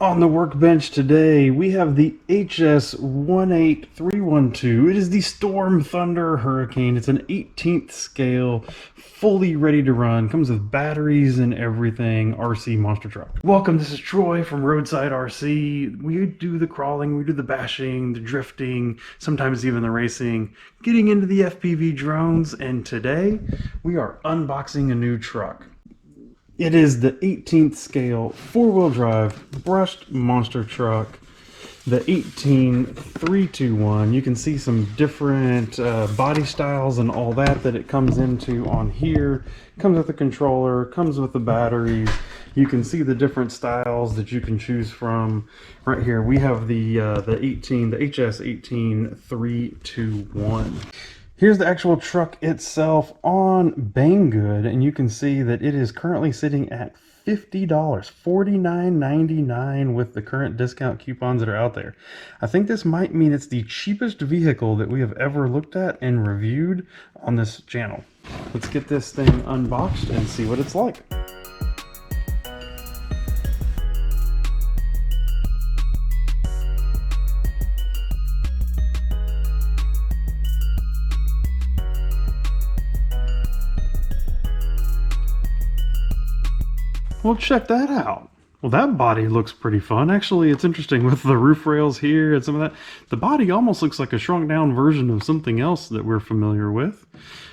On the workbench today, we have the HS18312. It is the Storm Thunder Hurricane. It's an 18th scale, fully ready to run. Comes with batteries and everything. RC monster truck. Welcome, this is Troy from Roadside RC. We do the crawling, we do the bashing, the drifting, sometimes even the racing, getting into the FPV drones, and today we are unboxing a new truck. It is the 18th scale, four-wheel drive, brushed monster truck, the 18321. You can see some different body styles and all that it comes into on here. Comes with the controller, comes with the batteries. You can see the different styles that you can choose from. Right here, we have the HS18321. Here's the actual truck itself on Banggood, and you can see that it is currently sitting at $50, $49.99 with the current discount coupons that are out there. I think this might mean it's the cheapest vehicle that we have ever looked at and reviewed on this channel. Let's get this thing unboxed and see what it's like. Well, check that out. Well, that body looks pretty fun. Actually, it's interesting with the roof rails here and some of that. The body almost looks like a shrunk down version of something else that we're familiar with.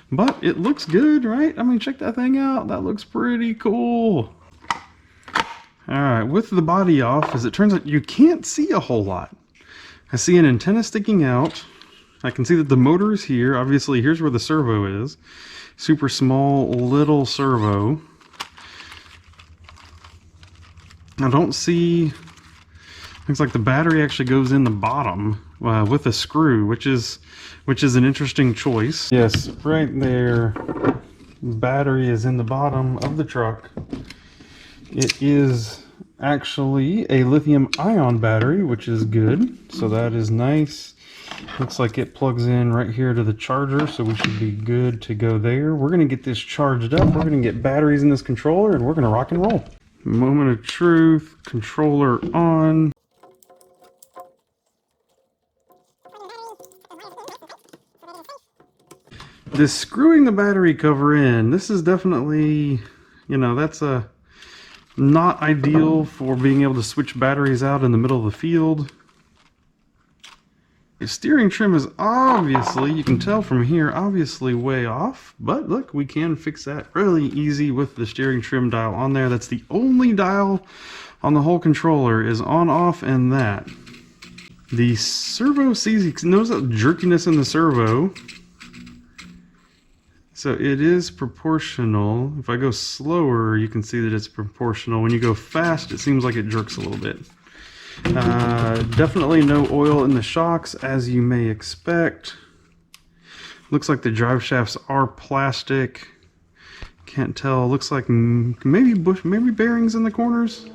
But it looks good, right? I mean, check that thing out. That looks pretty cool. Alright, with the body off, as it turns out, you can't see a whole lot. I see an antenna sticking out. I can see that the motor is here. Obviously, here's where the servo is. Super small little servo. I don't see, looks like the battery actually goes in the bottom with a screw, which is an interesting choice. Yes, right there, battery is in the bottom of the truck. It is actually a lithium ion battery, which is good, so that is nice. Looks like it plugs in right here to the charger, so we should be good to go there. We're going to get this charged up, we're going to get batteries in this controller, and we're going to rock and roll. Moment of truth, controller on. This screwing the battery cover in, this is definitely, you know, that's not ideal for being able to switch batteries out in the middle of the field. The steering trim is obviously, you can tell from here, obviously way off, but look, we can fix that really easy with the steering trim dial on there. That's the only dial on the whole controller is on, off, and that. The servo sees, knows that jerkiness in the servo, so it is proportional. If I go slower, you can see that it's proportional. When you go fast, it seems like it jerks a little bit. Definitely no oil in the shocks, as you may expect. Looks like the drive shafts are plastic. Can't tell. Looks like maybe bearings in the corners.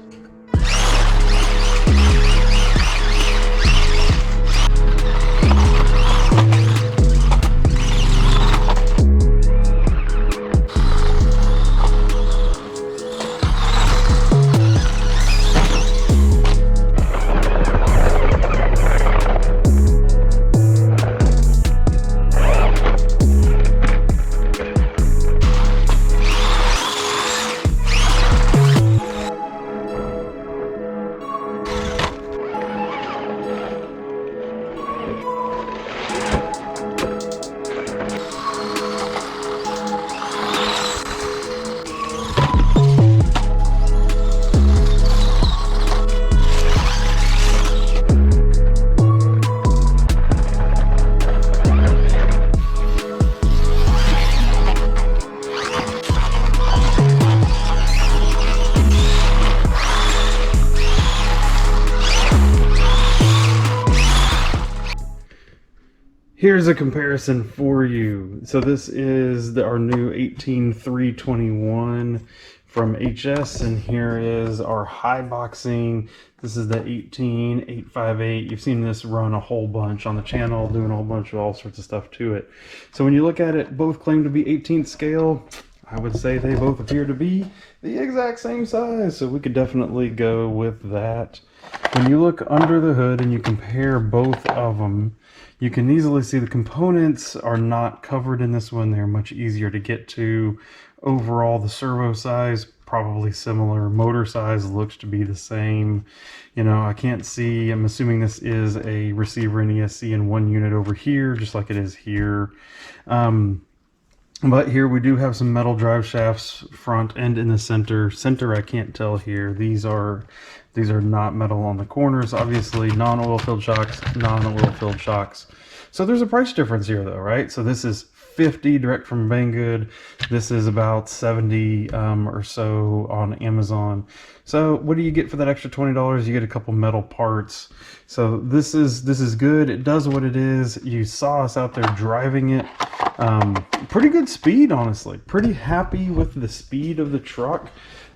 Here's a comparison for you. So this is our new 18321 from HS, and here is our high boxing. This is the 18858. You've seen this run a whole bunch on the channel, doing a whole bunch of all sorts of stuff to it. So when you look at it, both claim to be 18th scale. I would say they both appear to be the exact same size, so we could definitely go with that. When you look under the hood and you compare both of them, you can easily see the components are not covered in this one. They're much easier to get to. Overall, the servo size, probably similar. Motor size looks to be the same. You know, I can't see, I'm assuming this is a receiver and ESC in one unit over here, just like it is here. But here we do have some metal drive shafts front and in the center. Center, I can't tell here. These are not metal on the corners. Obviously, non-oil filled shocks, non-oil filled shocks. So there's a price difference here though, right? So this is $50 direct from Banggood. This is about $70 or so on Amazon. So what do you get for that extra $20? You get a couple metal parts. So this is good. It does what it is. You saw us out there driving it. Pretty good speed, honestly. Pretty happy with the speed of the truck,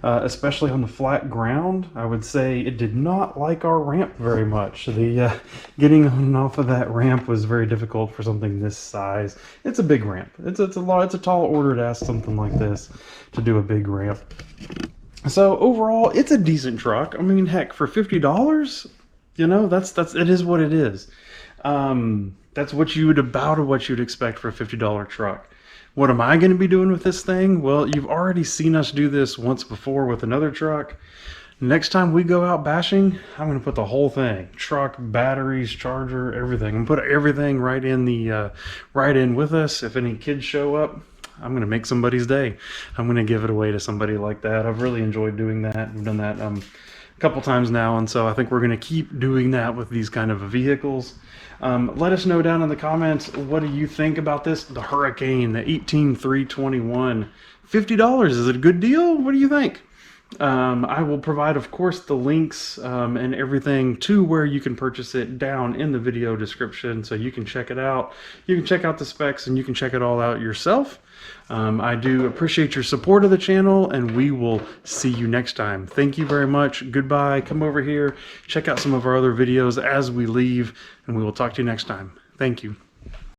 especially on the flat ground. I would say it did not like our ramp very much. The getting on and off of that ramp was very difficult for something this size. It's a big ramp. It's a tall order to ask something like this to do a big ramp. So overall, it's a decent truck. I mean, heck, for $50, you know, it is what it is. That's what you'd expect for a $50 truck. What am I going to be doing with this thing? Well, you've already seen us do this once before with another truck. Next time we go out bashing, I'm going to put the whole thing, truck, batteries, charger, everything. I'm going to put everything right in with us. If any kids show up, I'm going to make somebody's day. I'm going to give it away to somebody like that. I've really enjoyed doing that. We've done that a couple times now, and so I think we're going to keep doing that with these kind of vehicles. Let us know down in the comments, what do you think about this? The Hurricane, the 18321, $50, is it a good deal? What do you think? I will provide, of course, the links and everything to where you can purchase it down in the video description, so you can check it out. You can check out the specs and you can check it all out yourself. I do appreciate your support of the channel, and we will see you next time. Thank you very much. Goodbye. Come over here, check out some of our other videos as we leave, and we will talk to you next time. Thank you.